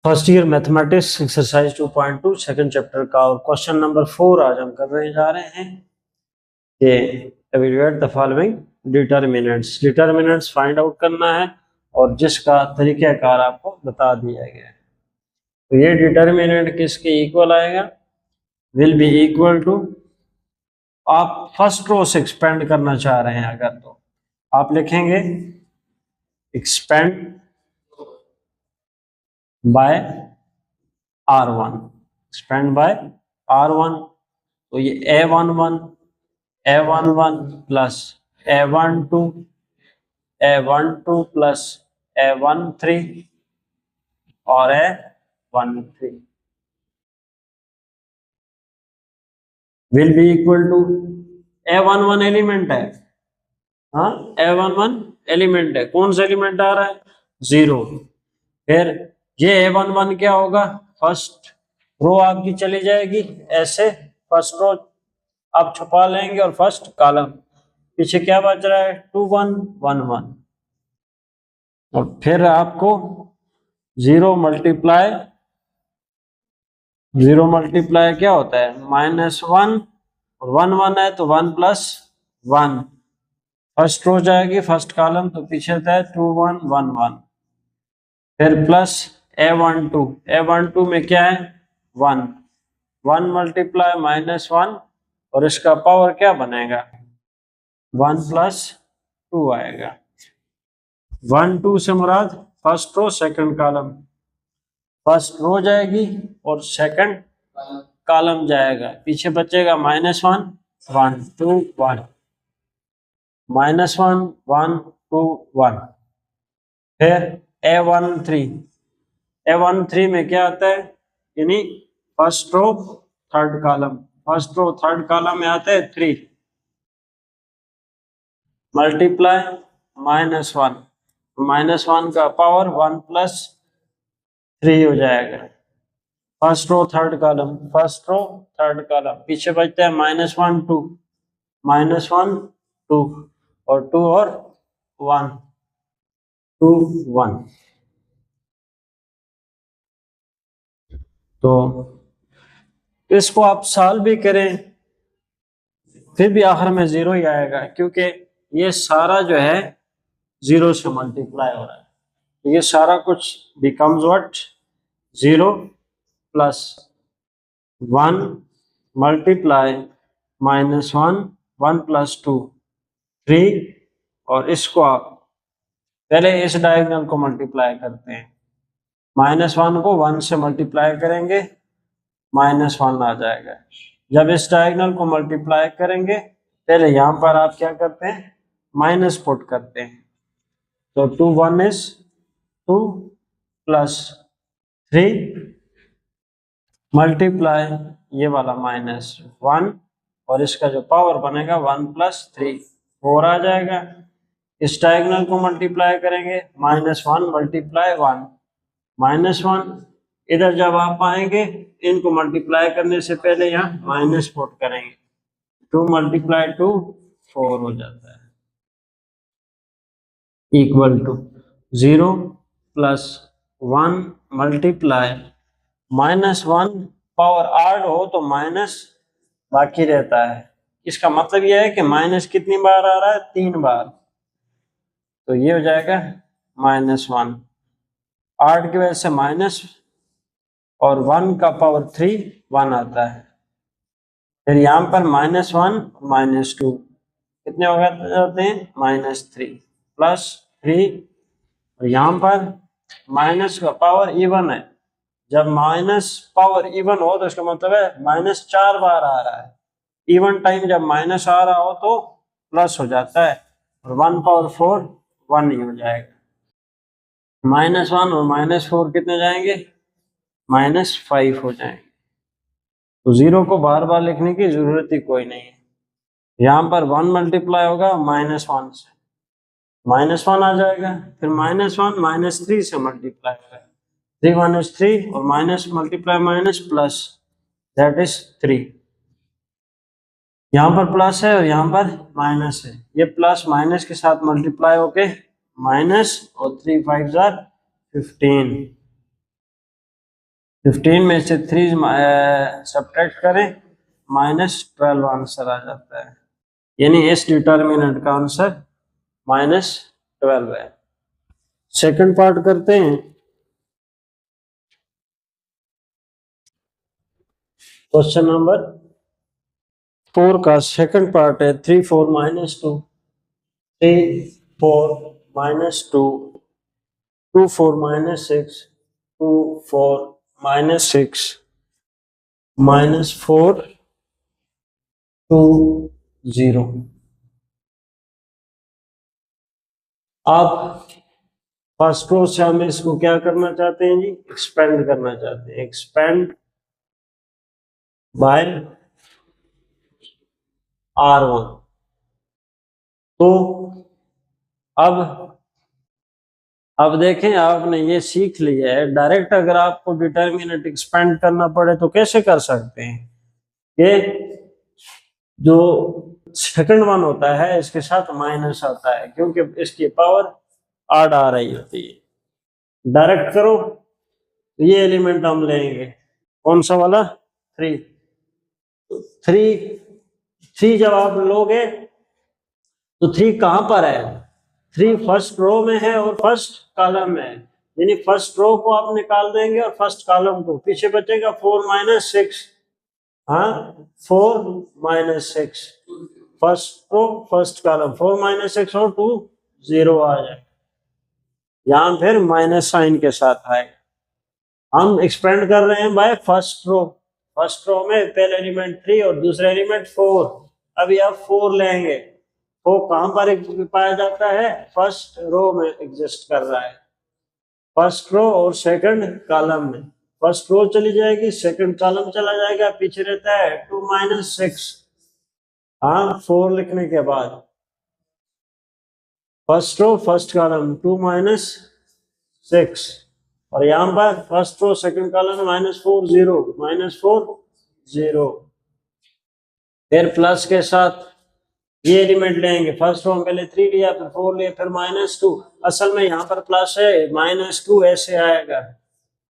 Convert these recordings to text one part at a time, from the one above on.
First year mathematics exercise 2.2 second chapter का और question number 4 आज हम कर रहे जा रहे हैं कि evaluate the following determinants. Determinants find out करना है और जिसका तरीकाकार आपको बता दिया गया है। तो ये डिटरमिनेंट किसके इक्वल आएगा? विल बी इक्वल टू, आप फर्स्ट रो से एक्सपेंड करना चाह रहे हैं अगर तो आप लिखेंगे expand by R1, expand by R1। तो ये A11 plus A12 plus A13 और A13 will be equal to, A11 element है, हाँ A11 एलिमेंट है। कौन सा एलिमेंट आ रहा है? 0। फिर ये A11 क्या होगा? फर्स्ट रो आपकी चली जाएगी ऐसे, फर्स्ट रो आप छुपा लेंगे और फर्स्ट कॉलम, पीछे क्या बच रहा है? 2 1 1 1। और फिर आपको 0 मल्टीप्लाई क्या होता है? -1 और 1 1 है तो 1 प्लस 1, फर्स्ट रो जाएगी फर्स्ट कॉलम, तो पीछे होता है 2 1 1 1। फिर प्लस A12 में क्या है? 1 1 मल्टीप्लाई -1 और इसका पावर क्या बनेगा? 1 प्लस 2 आएगा। 1 2 से मुराद first row second column, first row जाएगी और सेकंड कॉलम जाएगा, पीछे बचेगा -1 1 2 1, -1 1 2 1। फिर A13 में क्या आता है? यानी first row third column, first row third column में आता है 3 मल्टीप्लाई -1 का पावर 1 प्लस 3 हो जाएगा। फर्स्ट रो थर्ड कॉलम, पीछे बचता है -1 2 और 2 और 1 2 1। तो इसको आप सॉल्व भी करें फिर भी आखिर में 0 ही आएगा, क्योंकि ये सारा जो है 0 से मल्टीप्लाई हो रहा है। तो ये सारा कुछ becomes what? 0 plus 1 multiply -1 1 plus 2 3, और इसको आप पहले इस डायगोनल को मल्टीप्लाई करते हैं। -1 को 1 से मल्टीप्लाई करेंगे -1 आ जाएगा। जब इस डायगोनल को मल्टीप्लाई करेंगे पहले यहाँ पर आप क्या करते हैं? माइनस पुट करते हैं। तो 2 1 इज 2 प्लस 3 मल्टीप्लाई ये वाला -1 और इसका जो पावर बनेगा 1 प्लस 3 4 आ जाएगा। इस डायगोनल को मल्टीप्लाई करेंगे -1 मल्टीप्लाई 1 -1। इधर जब आप आएंगे इनको मल्टीप्लाई करने से पहले यहाँ माइनस पुट करेंगे, 2 मल्टीप्लाई 2 4 हो जाता है, equal to 0 plus 1 multiply -1, power odd हो तो माइनस बाकी रहता है। इसका मतलब यह है कि माइनस कितनी बार आ रहा है? 3 बार। तो ये हो जाएगा -1, आड की वजह से माइनस और 1 का पावर 3 1 आता है। फिर यहाँ पर -1 -2 कितने हो जाते हैं? -3 प्लस 3, और यहाँ पर माइनस का पावर इवन है। जब माइनस पावर इवन हो तो इसका मतलब है -4 बार आ रहा है। इवन टाइम जब माइनस आ रहा हो तो प्लस हो जाता है, और 1 पावर 4 1 ही हो जाएगा। -1 और -4 कितने जाएंगे? -5 हो जाएंगे। तो 0 को बार बार लिखने की जरूरत ही कोई नहीं है। यहाँ पर 1 मल्टीप्लाई होगा -1 से, -1 आ जाएगा। फिर -1 -3 से मल्टीप्लाई होगा, 3 1 is 3 और minus multiply minus plus, that is 3। यहाँ पर प्लस है और यहाँ पर माइनस है, ये प्लस माइनस के साथ मल्टीप्लाई होके माइनस और 3 5 15। 15 में से 3 सब्ट्रैक्ट करें, -12 आंसर आ जाता है। यानी इस डिटर्मिनेंट का आंसर -12 है। सेकंड पार्ट करते हैं। क्वेश्चन नंबर 4 का सेकंड पार्ट है 3 4 -2 3 4 -2 2 4 -6 2 4 -6 -4 2 0। आप फर्स्ट रो से हम इसको क्या करना चाहते हैं जी, एक्सपेंड करना चाहते हैं। Expand by R1। तो अब देखें, आपने ये सीख लिया है। डायरेक्ट अगर आपको डिटर्मिनेंट एक्सपेंड करना पड़े तो कैसे कर सकते हैं? ये जो सेकंड वन होता है इसके साथ माइनस आता है, क्योंकि इसकी पावर आड आ रही होती है। डायरेक्ट करो, ये एलिमेंट हम लेंगे, कौन सा वाला? 3। 3 जब आप लोगे तो 3 कहां पर है? 3 फर्स्ट रो में है और फर्स्ट कॉलम में है। यानी फर्स्ट रो को आप निकाल देंगे और फर्स्ट कॉलम को, पीछे बचेगा 4 - 6। हाँ, 4 - 6 फर्स्ट रो फर्स्ट कॉलम, 4 - 6 और 2 0 आ जाए। यहां फिर माइनस साइन के साथ आएगा। हम एक्सपेंड कर रहे हैं by first row. First row में पहले एलिमेंट 3 और दूसरे एलिमेंट 4। अभी आप 4 लेंगे। वो कहां पर पाया जाता है? फर्स्ट रो में एग्जिस्ट कर रहा है, फर्स्ट रो और सेकंड कॉलम में। फर्स्ट रो चली जाएगी, सेकंड कॉलम चला जाएगा, पीछे रहता है 2 - 6। हाँ, 4 लिखने के बाद फर्स्ट रो फर्स्ट कॉलम 2 - 6, और यहां पर फर्स्ट रो सेकंड कॉलम -4 0 -4 0। फिर प्लस के साथ ये एलिमेंट लेंगे। फर्स्ट रो में पहले 3 लिया, फिर 4 लिया, फिर -2। असल में यहाँ पर प्लस है, -2 ऐसे आएगा।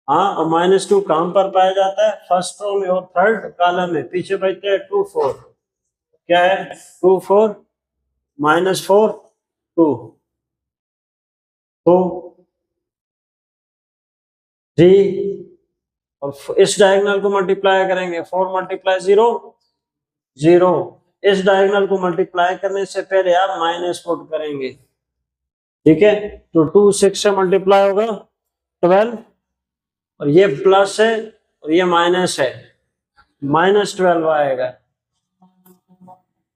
हाँ, और -2 कहां पर पाया जाता है? फर्स्ट रो में और थर्ड कॉलम में। पीछे बचते हैं 2 4। क्या है? 2 4 -4 2। तो 3 और इस डायगोनल को मल्टीप्लाई करेंगे, 4 × 0 0। इस डायगोनल को मल्टीप्लाई करने से पहले आप माइनस पुट करेंगे, ठीक है? तो 2 6 से मल्टीप्लाई होगा 12, और ये प्लस है और ये माइनस है, -12 आएगा।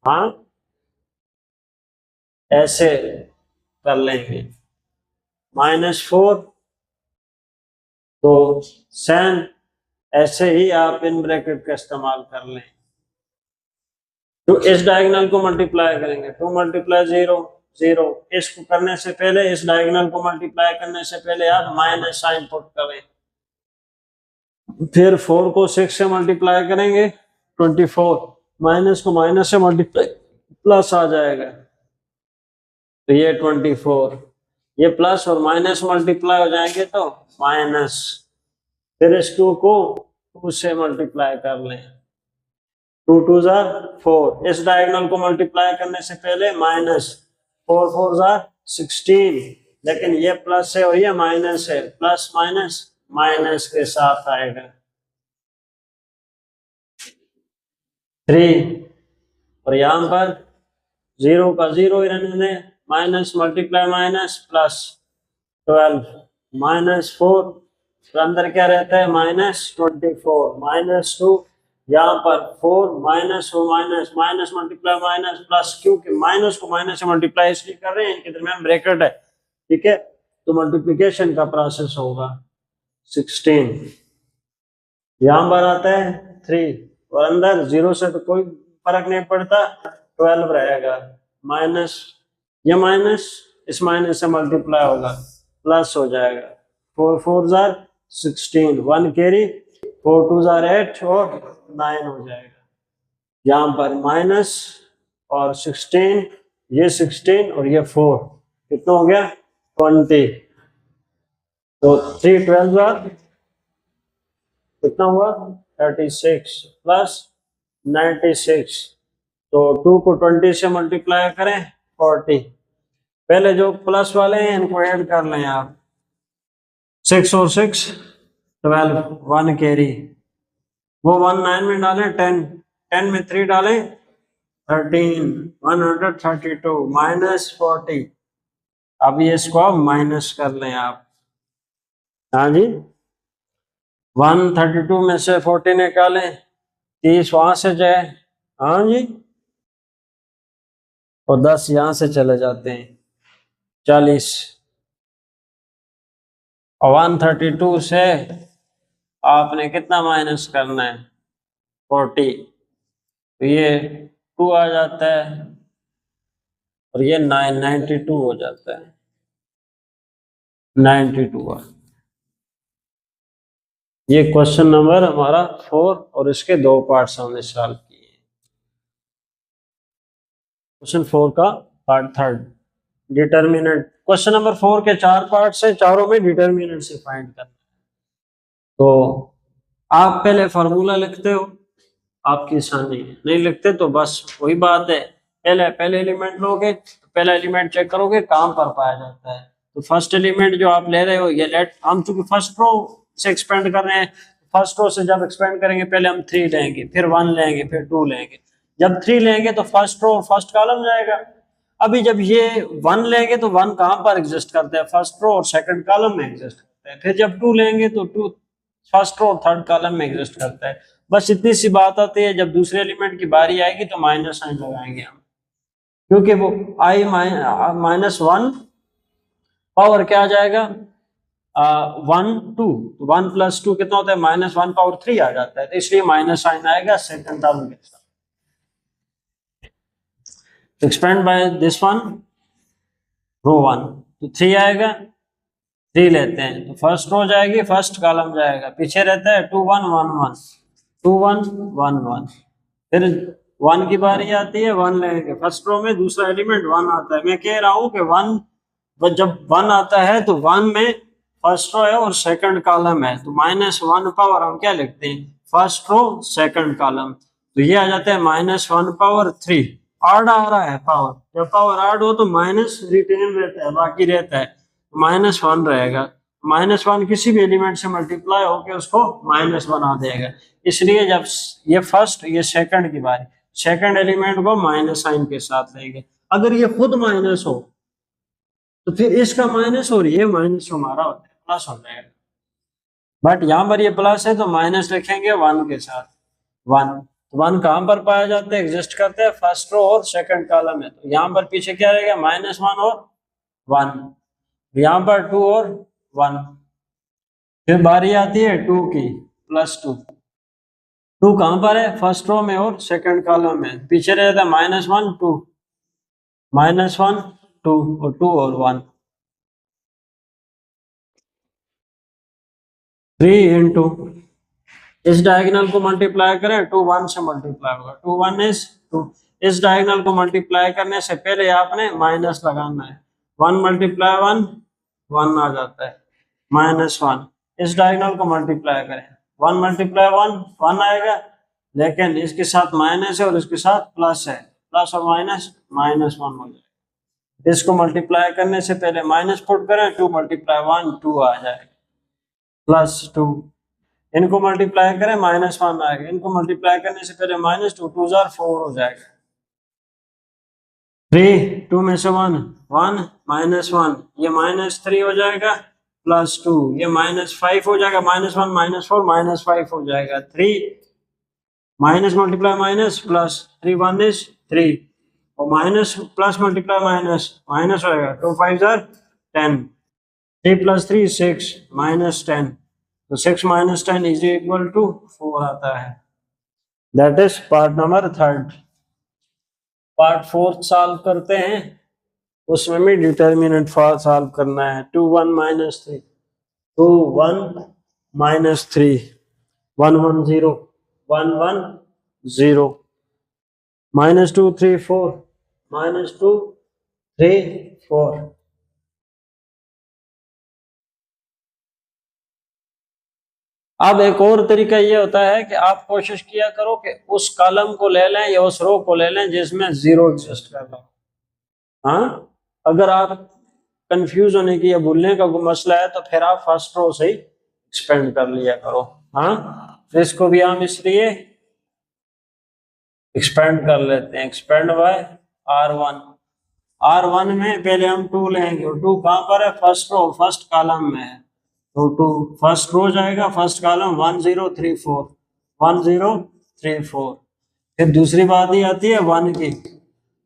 हाँ, ऐसे कर लेंगे। -4 तो सेम, ऐसे ही आप इन ब्रैकेट का इस्तेमाल कर लें। तो इस डायगोनल को मल्टीप्लाई करेंगे, 2 × 0 0। इसको करने से पहले, इस डायगोनल को मल्टीप्लाई करने से पहले आप माइनस साइन पुट करें। फिर 4 को 6 से मल्टीप्लाई करेंगे 24, माइनस को माइनस से मल्टीप्लाई प्लस आ जाएगा, तो ये 24। ये प्लस और माइनस मल्टीप्लाई हो जाएंगे तो माइनस। फिर इस 2 को 2 से मल्टीप्लाई कर लें, 2 2 4। इस डायगोनल को मल्टीप्लाई करने से पहले माइनस, 4 4 16। लेकिन ये प्लस है और ये माइनस है, प्लस माइनस माइनस के साथ आएगा 3। और यहां पर 0 का 0 ही रहने दें, माइनस मल्टीप्लाई माइनस प्लस 12 -4। तो अंदर क्या रहता है? -24 -2। यहाँ पर 4 minus minus minus multiply minus plus, क्योंकि माइनस को माइनस से मल्टीप्लाई इसलिए कर रहे हैं, इनके दरमियान ब्रैकेट है, ठीक है? तो मल्टीप्लिकेशन का प्रोसेस होगा 16। यहाँ पर आता है 3, और अंदर 0 से तो कोई फर्क नहीं पड़ता, 12 रहेगा। माइनस, ये माइनस इस माइनस से मल्टीप्लाई होगा, प्लस हो जाएगा। 4 4 16, 1 कैरी, 4 2 8 और 9 हो जाएगा। यहाँ पर माइनस और 16, ये 16 और ये 4, कितना हो गया? 20। तो 3 12 कितना हुआ 36 प्लस 96, तो 2 को 20 से मल्टीप्लाई करें 40। पहले जो प्लस वाले हैं इनको ऐड कर लें आप, 6 और 6 12, 1 कैरी, वो 1 9 में डालें 10, 10 में 3 डालें 13, 132 माइनस 40। अब ये इसको आप माइनस कर लें आप। हाँ जी, 132 में से 40 निकालें, 30 वहां से जाए, हाँ जी, और 10 यहां से चले जाते हैं, 40। और 132 से आपने कितना माइनस करना है 40, तो ये 2 आ जाता है और ये 992 हो जाता है, 92। ये क्वेश्चन नंबर हमारा 4 और इसके 2 पार्ट्स हमने सॉल्व किए। क्वेश्चन 4 का पार्ट 3, डिटर्मिनेंट। क्वेश्चन नंबर 4 के 4 पार्ट्स हैं, चारों में डिटर्मिनेंट से फाइंड करना है। तो आप पहले फार्मूला लिखते हो, आपकी आसानी है, नहीं लिखते तो बस वही बात है, पहले एलिमेंट लोगे तो पहला एलिमेंट चेक करोगे कहां पर पाया जाता है। तो फर्स्ट एलिमेंट जो आप ले रहे हो ये लेट, हम चूंकि फर्स्ट रो से एक्सपेंड कर रहे हैं, फर्स्ट रो से जब एक्सपेंड करेंगे पहले हम 3 लेंगे, फिर 1 लेंगे, फिर 2 लेंगे। जब 3 लेंगे तो फर्स्ट रो और फर्स्ट कॉलम जाएगा। अभी जब ये 1 लेंगे तो 1 कहां पर एग्जिस्ट करता है, फर्स्ट रो और सेकंड कॉलम में एग्जिस्ट करता है। फिर जब 2 लेंगे तो 2 फर्स्ट रो और थर्ड कॉलम में एग्जिस्ट करता है। बस इतनी सी बात आती है, जब दूसरे एलिमेंट की बारी आएगी तो माइनस साइन लगाएंगे हम, क्योंकि वो आई -1 पावर क्या आ जाएगा 1 2, 1 + 2 कितना होता है -1/3 आ जाता है, तो इसलिए माइनस साइन आएगा सेकंड टर्म के साथ। Expand by this one row 1, तो 3 आएगा, 3 लेते हैं तो फर्स्ट रो जाएगी, फर्स्ट कॉलम जाएगा, पीछे रहता है 2 1 1 1 2 1 1 1, फिर 1 की बारी आती है, 1 लेंगे, फर्स्ट रो में दूसरा एलिमेंट 1 आता है। मैं कह रहा हूं कि 1 जब 1 आता है तो 1 में फर्स्ट रो है और सेकंड कॉलम है, तो -1 पावर हम क्या लिखते हैं फर्स्ट रो सेकंड कॉलम, तो ये आ जाता है -1/3। ऑड आ रहा है पावर, जब पावर ऑड हो तो माइनस रिटेन रहता है, बाकी रहता है, -1 रहेगा। -1 किसी भी एलिमेंट से मल्टीप्लाई होकर उसको -1 बना देगा, इसलिए जब ये फर्स्ट ये सेकंड की बारी, सेकंड एलिमेंट को माइनस साइन के साथ लेंगे। अगर ये खुद माइनस हो तो फिर इसका माइनस और ये माइनस हमारा होता है प्लस हो जाएगा, बट यहाँ पर ये प्लस है तो माइनस लिखेंगे 1 के साथ। 1 1 कहां पर पाया जाता है, एग्जिस्ट करते हैं फर्स्ट रो और सेकंड कॉलम में, तो यहाँ पर पीछे क्या रहेगा -1 और 1, यहाँ पर 2 और 1, फिर बारी आती है 2 की +2, 2 कहां पर है फर्स्ट रो में और सेकंड कॉलम में, पीछे रहता है -1 2 -1 2 और 2 और 1, 3 इंटू इस डायगोनल को मल्टीप्लाई करें 2 1 से मल्टीप्लाई होगा, 2 1 इज 2, इस डायगोनल को मल्टीप्लाई करने से पहले आपने माइनस लगाना है, 1 × 1 1 आ जाता है, -1, इस डायगोनल को मल्टीप्लाई करें 1 × 1 1 आएगा, लेकिन इसके साथ माइनस है और इसके साथ प्लस है, प्लस और माइनस -1 हो जाएगा। इसको मल्टीप्लाई करने से पहले माइनस पुट करें, 2 × 1 2 आ जाएगा, +2, इनको मल्टीप्लाई करें -1 आएगा, इनको मल्टीप्लाई करने से पहले -2 2 4 हो जाएगा, 3 2 में से 1 1 -1, ये -3 हो जाएगा, +2, ये -5 हो जाएगा, -1 -4 -5 हो जाएगा, 3 minus multiply minus plus, 3 1 is 3, और minus plus multiply minus minus होएगा, 2 5 जार 10, 3 + 3 6 -10, तो 6 - 10 इज इक्वल टू 4 आता है। That is part number 3। Part 4 solve करते हैं, उसमें भी डिटर्मिनेंट सॉल्व करना है। 2 1 - 3 2 1 - 3 1 1 0 1 1 0 -2 3 4 -2 3 4 अब एक और तरीका ये होता है कि आप कोशिश किया करो कि उस कॉलम को ले लें या उस रो को ले लें जिसमें जीरो एग्जिस्ट कर रहा हो। हाँ, अगर आप कंफ्यूज होने की या भूलने का कोई मसला है तो फिर आप फर्स्ट रो से ही एक्सपेंड कर लिया करो। हाँ, तो इसको भी हम इसलिए एक्सपेंड कर लेते हैं, एक्सपेंड बाय R1। R1 में पहले हम 2 लेंगे और 2 कहाँ पर है? फर्स्ट रो, फर्स्ट कॉलम में है, तो 2 फर्स्ट रो जाएगा, फर्स्ट कॉलम 1034 1034। फिर दूसरी बात ही आती है 1 की,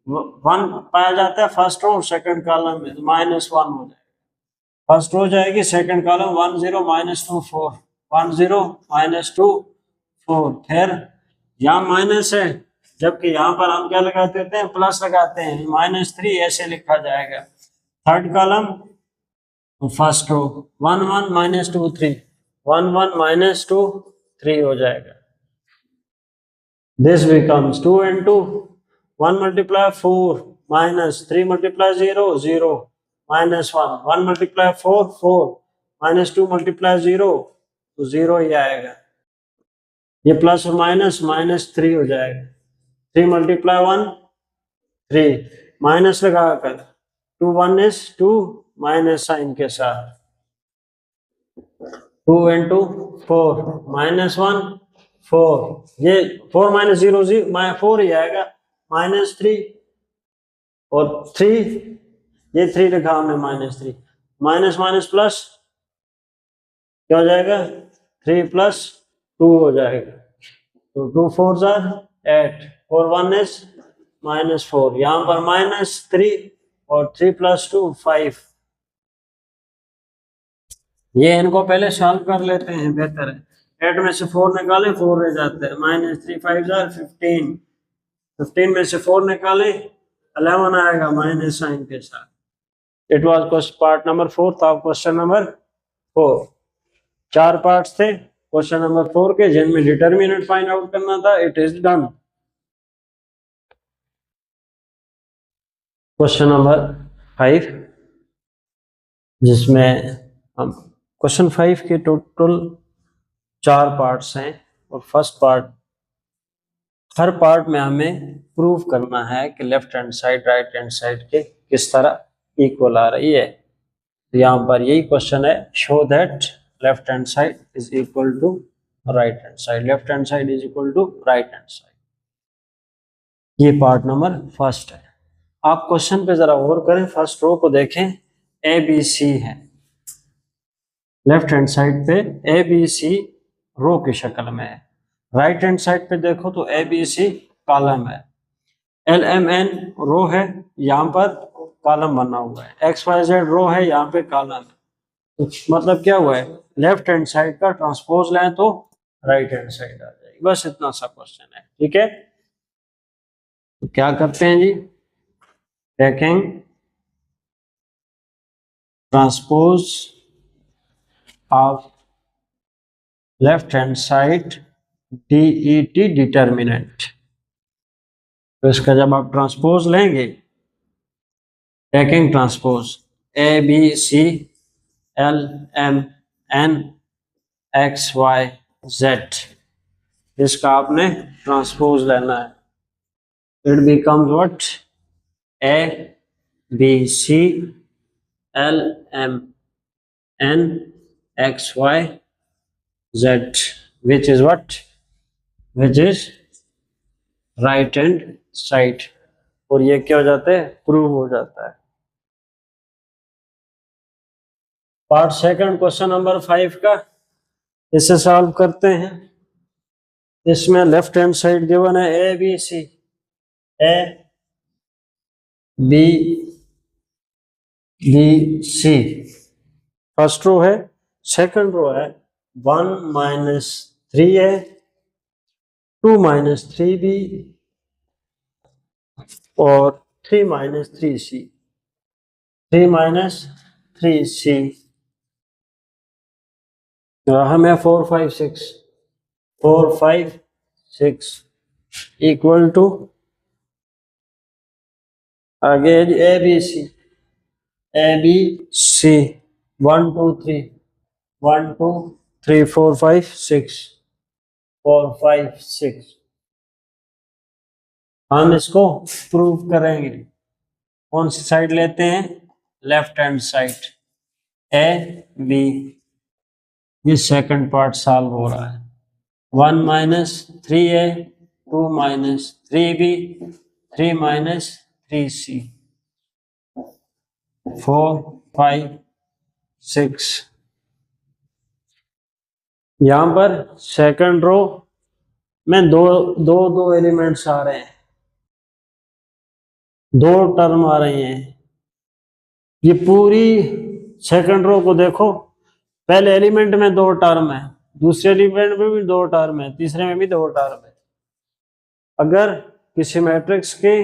1 पाया जाता है फर्स्ट रो और सेकंड कॉलम में, तो -1 हो जाएगा। फर्स्ट रो जाएगी, सेकंड कॉलम 10 -24 10 फिर यहाँ माइनस है, जबकि यहाँ पर हम क्या लगाते होते हैं? प्लस लगाते हैं, -3 ऐसे लिखा जाएगा। थर्ड कॉलम फर्स्ट रो 1 1 -2 3 1 1 -2 3 हो जाएगा। This becomes 2 and 2 1 multiply 4 minus 3 multiply 0 0 minus 1 1 multiply 4 4 minus 2 multiply 0 तो 0 ही आएगा। ये प्लस और माइनस -3 हो जाएगा। 3 multiply 1 3 माइनस लगाकर 2 1 is 2 माइनस साइन के साथ 2 into 4 -1 4 ये 4 -0 4 ही आएगा। -3 और 3 ये 3 लिखा हमने -3 माइनस माइनस प्लस क्या हो जाएगा? 3 + 2 हो जाएगा। तो 2 4s are 8 4 1 is -4 यहाँ पर -3 और 3 + 2 5। ये इनको पहले सॉल्व कर लेते हैं, बेहतर है। 8 में से 4 निकाले 4 रह जाते हैं, -3 5 15 15 में से 4 निकाले 11 आएगा माइनस साइन के साथ। It was question part number 4 था, क्वेश्चन नंबर 4। 4 पार्ट्स थे क्वेश्चन नंबर 4 के, जिनमें डिटरमिनेंट फाइंड आउट करना था। It is done. Question number 5, जिसमें हम क्वेश्चन 5 के टोटल 4 पार्ट्स हैं और फर्स्ट पार्ट, हर पार्ट में हमें प्रूव करना है कि left hand side right hand side के किस तरह इक्वल आ रही है। तो यहाँ पर यही क्वेश्चन है, show that left hand side is equal to right hand side, left hand side is equal to right hand side. ये पार्ट नंबर फर्स्ट है। आप क्वेश्चन पे जरा गौर करें, फर्स्ट रो को देखें, ए बी सी है, लेफ्ट हैंड साइड पे ए बी सी रो की शक्ल में है। राइट हैंड साइड पे देखो तो ए बी सी कॉलम है, एल एम एन रो है, यहाँ पर कॉलम बना हुआ है, एक्स वाई जेड रो है, यहाँ पे कॉलम है। तो मतलब क्या हुआ है? लेफ्ट हैंड साइड का ट्रांसपोज लें तो राइट हैंड साइड आ जाएगी। बस इतना सा क्वेश्चन है, ठीक है। तो क्या करते हैं जी, taking transpose of left hand side DET determinant. तो इसका जब आप ट्रांसपोज लेंगे, taking transpose A B C L M N X Y Z, इसका आपने ट्रांसपोज लेना है। It becomes what? A B C L M N X Y Z, which is what? Which is right hand side. और ये क्या हो जाता है? प्रूव हो जाता है। पार्ट सेकंड क्वेश्चन नंबर 5 का, इसे सॉल्व करते हैं। इसमें लेफ्ट हैंड साइड गिवन है A B C, A B B C first row है, सेकंड रो है 1 -3 है, 2 -3b और 3 -3c, 3 -3c। हमें 4 5 6 4 5 6 इक्वल टू आगे ए बी सी 1 2 3 1 2 3 4 5 6 4 5 6। हम इसको प्रूव करेंगे। कौन सी साइड लेते हैं? Left hand side, A B. ये सेकंड पार्ट सॉल्व हो रहा है। 1 minus 3a, 2 minus 3b, 3 minus 3c, 4 5 6। यहां पर सेकंड रो में दो एलिमेंट्स आ रहे हैं, दो टर्म आ रही हैं। ये पूरी सेकंड रो को देखो, पहले एलिमेंट में दो टर्म है, दूसरे एलिमेंट में भी दो टर्म है, तीसरे में भी दो टर्म है। अगर किसी मैट्रिक्स के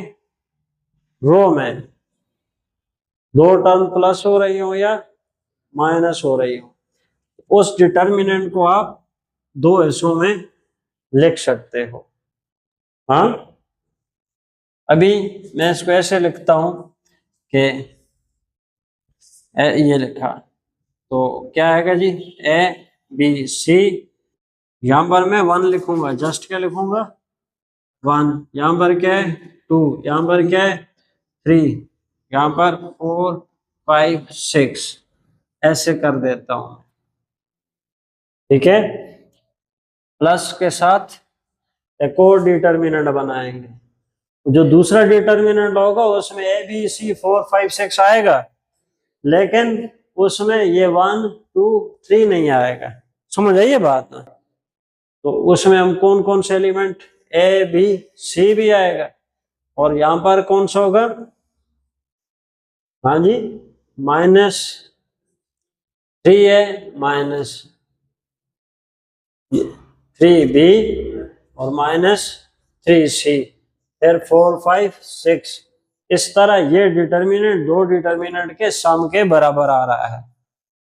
रो में दो टर्म प्लस हो रही हो या माइनस हो रही हो, उस डिटर्मिनेंट को आप दो हिस्सों में लिख सकते हो। हाँ, अभी मैं इसको ऐसे लिखता हूं कि ये लिखा, तो क्या आएगा जी? ए बी सी। यहां पर मैं 1 लिखूंगा, जस्ट क्या लिखूंगा? 1। यहां पर क्या है? 2। यहां पर क्या है? 3। यहां पर 4 5 6। ऐसे कर देता हूं, ठीक है। प्लस के साथ एक और डिटर्मिनेंट बनाएंगे। जो दूसरा डिटर्मिनेंट होगा उसमें ए बी सी 4 5 6 आएगा, लेकिन उसमें ये 1 2 3 नहीं आएगा। समझ आइए बात ना? तो उसमें हम कौन कौन से एलिमेंट, ए बी सी भी आएगा, और यहां पर कौन सा होगा? हाँ जी, -3a माइनस 3b और -3c, फिर 4 5 6। इस तरह ये डिटर्मिनेंट दो डिटर्मिनेंट के सम के बराबर आ रहा है।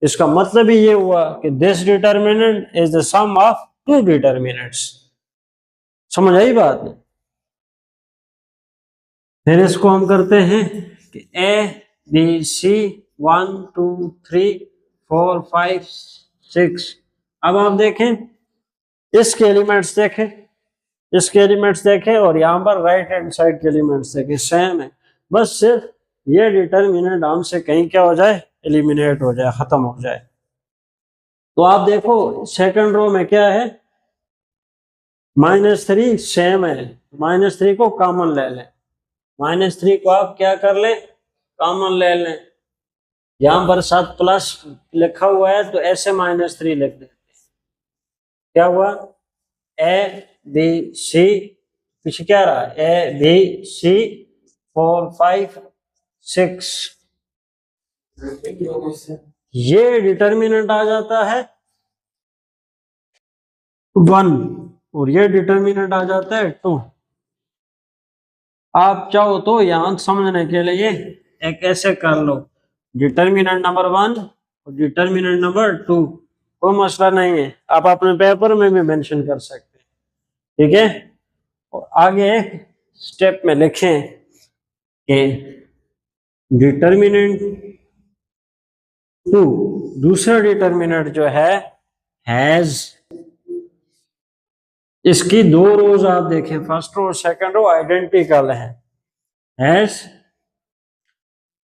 इसका मतलब ही ये हुआ कि this determinant is the sum of two determinants. समझ आई बात? फिर इसको हम करते हैं कि ए बी सी 1 2 3 4 5 6। अब आप देखें, इसके एलिमेंट्स देखें, इसके एलिमेंट्स देखें, और यहां पर राइट हैंड साइड के एलिमेंट्स देखें, सेम है। बस सिर्फ ये डिटर्मिनेंट हमसे कहीं क्या हो जाए? एलिमिनेट हो जाए, खत्म हो जाए। तो आप देखो सेकंड रो में क्या है? -3 सेम है, -3 को कॉमन ले लें। -3 को आप क्या कर लें? कॉमन ले लें। यहां पर साथ प्लस लिखा हुआ है तो ऐसे -3 लिख देते। क्या हुआ? ए बी सी, पीछे क्या रहा? A B C 4 5 6। ये डिटर्मिनेंट आ जाता है 1 और ये डिटर्मिनेंट आ जाता है 2। आप चाहो तो यहां समझने के लिए एक ऐसे कर लो, डिटर्मिनेंट नंबर 1 और डिटर्मिनेंट नंबर 2, कोई मसला नहीं है, आप अपने पेपर में भी मेंशन कर सकते हैं, ठीक है। और आगे स्टेप में लिखें कि डिटर्मिनेंट 2, दूसरा डिटर्मिनेंट जो है हैज, इसकी दो रोज आप देखें, फर्स्ट रो और सेकंड रो आइडेंटिकल है, हैज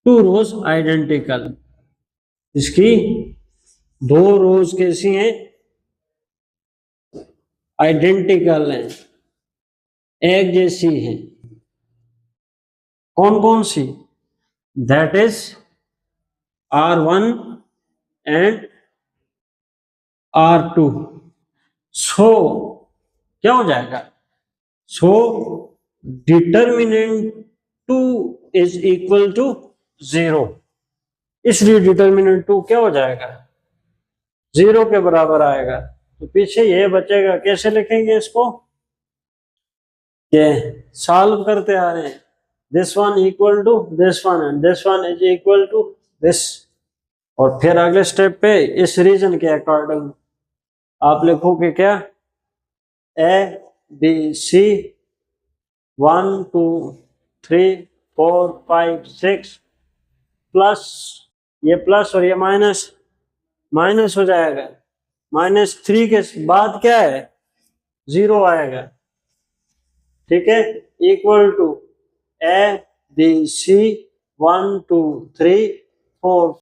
2 रोज आइडेंटिकल। इसकी दो रोज कैसी हैं? आइडेंटिकल हैं, एक जैसी हैं। कौन कौन सी? That is R1 and R2। So क्या हो जाएगा? So determinant 2 is equal to 0। इसलिए डिटर्मिनेंट 2 क्या हो जाएगा? 0 के बराबर आएगा। तो पीछे ये बचेगा, कैसे लिखेंगे इसको? ये सॉल्व करते आ रहे हैं, this one equal to this one and this one is equal to this. और फिर अगले स्टेप पे इस रीजन के अकॉर्डिंग आप लिखोगे क्या? ए बी सी 1 2 3 4 5 6 प्लस, ये प्लस और ये माइनस, माइनस हो जाएगा, -3 के बाद क्या है, 0 आएगा। ठीक है, equal to A B C 1 2 3 4